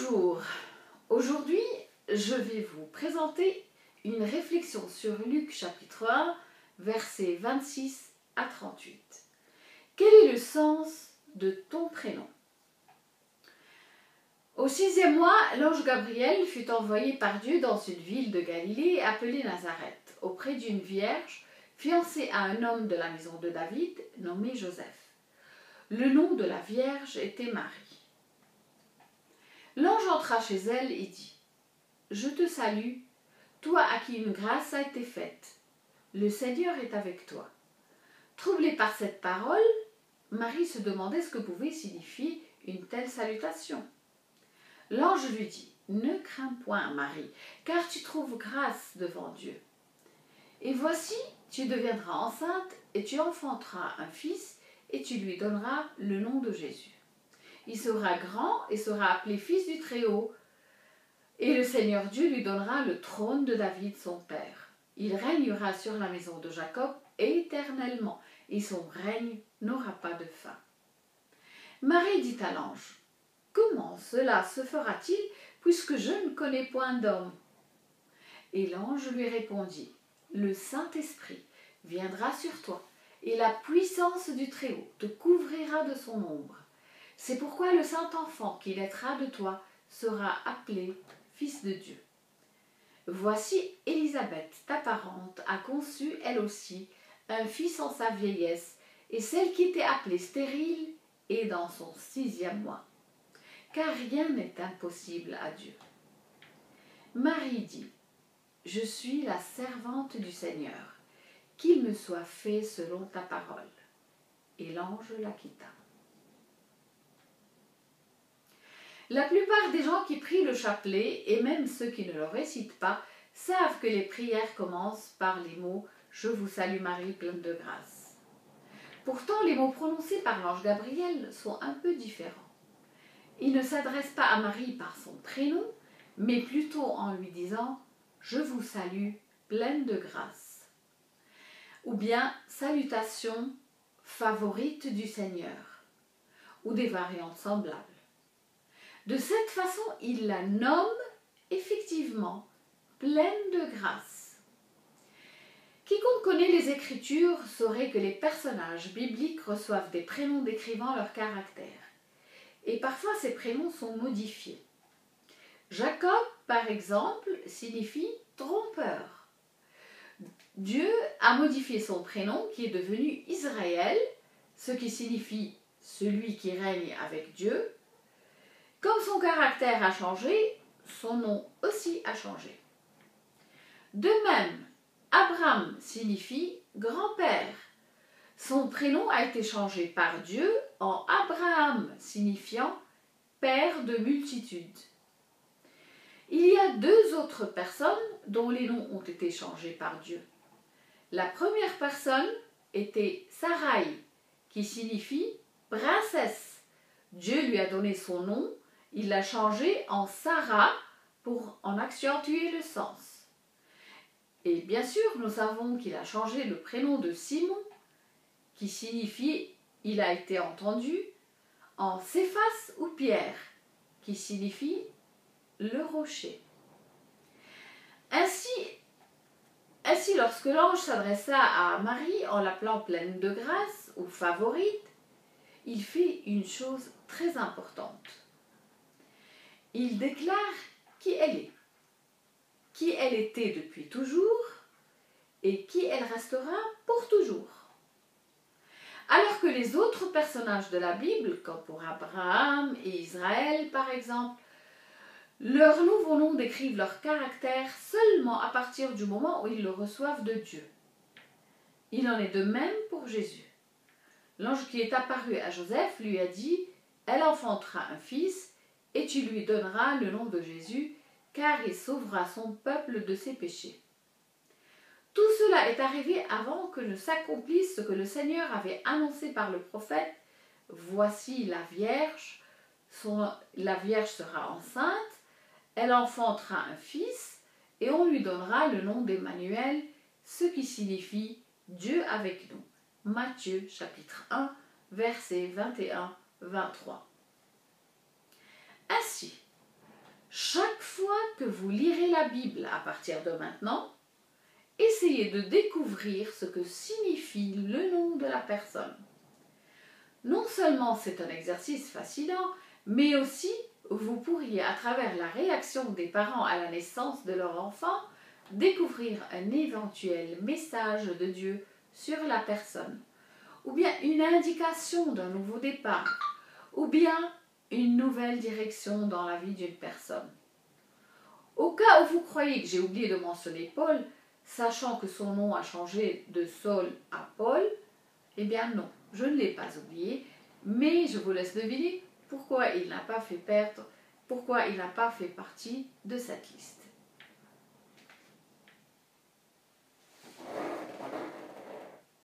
Bonjour, aujourd'hui je vais vous présenter une réflexion sur Luc chapitre 1, versets 26 à 38. Quel est le sens de ton prénom? Au 6e mois, l'ange Gabriel fut envoyé par Dieu dans une ville de Galilée appelée Nazareth, auprès d'une vierge fiancée à un homme de la maison de David nommé Joseph. Le nom de la vierge était Marie. L'ange entra chez elle et dit : « Je te salue, toi à qui une grâce a été faite. Le Seigneur est avec toi. » Troublée par cette parole, Marie se demandait ce que pouvait signifier une telle salutation. L'ange lui dit : « Ne crains point, Marie, car tu trouves grâce devant Dieu. Et voici, tu deviendras enceinte et tu enfanteras un fils et tu lui donneras le nom de Jésus. Il sera grand et sera appelé fils du Très-Haut. Et le Seigneur Dieu lui donnera le trône de David son père. Il régnera sur la maison de Jacob éternellement, et son règne n'aura pas de fin. » Marie dit à l'ange : « Comment cela se fera-t-il, puisque je ne connais point d'homme ? » Et l'ange lui répondit : « Le Saint-Esprit viendra sur toi, et la puissance du Très-Haut te couvrira de son ombre. C'est pourquoi le Saint-Enfant qui naîtra de toi sera appelé Fils de Dieu. Voici Élisabeth, ta parente, a conçu, elle aussi, un fils en sa vieillesse, et celle qui était appelée stérile est dans son 6e mois. Car rien n'est impossible à Dieu. » Marie dit : « Je suis la servante du Seigneur, qu'il me soit fait selon ta parole. » Et l'ange la quitta. La plupart des gens qui prient le chapelet, et même ceux qui ne le récitent pas, savent que les prières commencent par les mots « Je vous salue Marie, pleine de grâce ». Pourtant, les mots prononcés par l'ange Gabriel sont un peu différents. Il ne s'adresse pas à Marie par son prénom, mais plutôt en lui disant « Je vous salue, pleine de grâce » ou bien « Salutation favorite du Seigneur » ou des variantes semblables. De cette façon, il la nomme effectivement pleine de grâce. Quiconque connaît les Écritures saurait que les personnages bibliques reçoivent des prénoms décrivant leur caractère. Et parfois, ces prénoms sont modifiés. Jacob, par exemple, signifie trompeur. Dieu a modifié son prénom qui est devenu Israël, ce qui signifie celui qui règne avec Dieu. Comme son caractère a changé, son nom aussi a changé. De même, Abraham signifie grand-père. Son prénom a été changé par Dieu en Abraham, signifiant père de multitudes. Il y a 2 autres personnes dont les noms ont été changés par Dieu. La première personne était Sarai, qui signifie princesse. Dieu lui a donné son nom. Il l'a changé en Sarah pour en accentuer le sens. Et bien sûr, nous savons qu'il a changé le prénom de Simon, qui signifie « il a été entendu », en Céphas ou Pierre, qui signifie « le rocher ». Ainsi, lorsque l'ange s'adressa à Marie en l'appelant pleine de grâce ou favorite, il fait une chose très importante. Il déclare qui elle est, qui elle était depuis toujours et qui elle restera pour toujours. Alors que les autres personnages de la Bible, comme pour Abraham et Israël par exemple, leurs nouveaux noms décrivent leur caractère seulement à partir du moment où ils le reçoivent de Dieu. Il en est de même pour Jésus. L'ange qui est apparu à Joseph lui a dit : « Elle enfantera un fils, et tu lui donneras le nom de Jésus, car il sauvera son peuple de ses péchés. » Tout cela est arrivé avant que ne s'accomplisse ce que le Seigneur avait annoncé par le prophète : « Voici la Vierge sera enceinte, elle enfantera un fils, et on lui donnera le nom d'Emmanuel, ce qui signifie Dieu avec nous. » Matthieu chapitre 1, versets 21-23. Ainsi, Chaque fois que vous lirez la Bible à partir de maintenant, essayez de découvrir ce que signifie le nom de la personne. Non seulement c'est un exercice fascinant, mais aussi vous pourriez, à travers la réaction des parents à la naissance de leur enfant, découvrir un éventuel message de Dieu sur la personne, ou bien une indication d'un nouveau départ, ou bien une nouvelle direction dans la vie d'une personne. Au cas où vous croyez que j'ai oublié de mentionner Paul, sachant que son nom a changé de Saul à Paul, eh bien non, je ne l'ai pas oublié, mais je vous laisse deviner pourquoi il n'a pas fait partie de cette liste.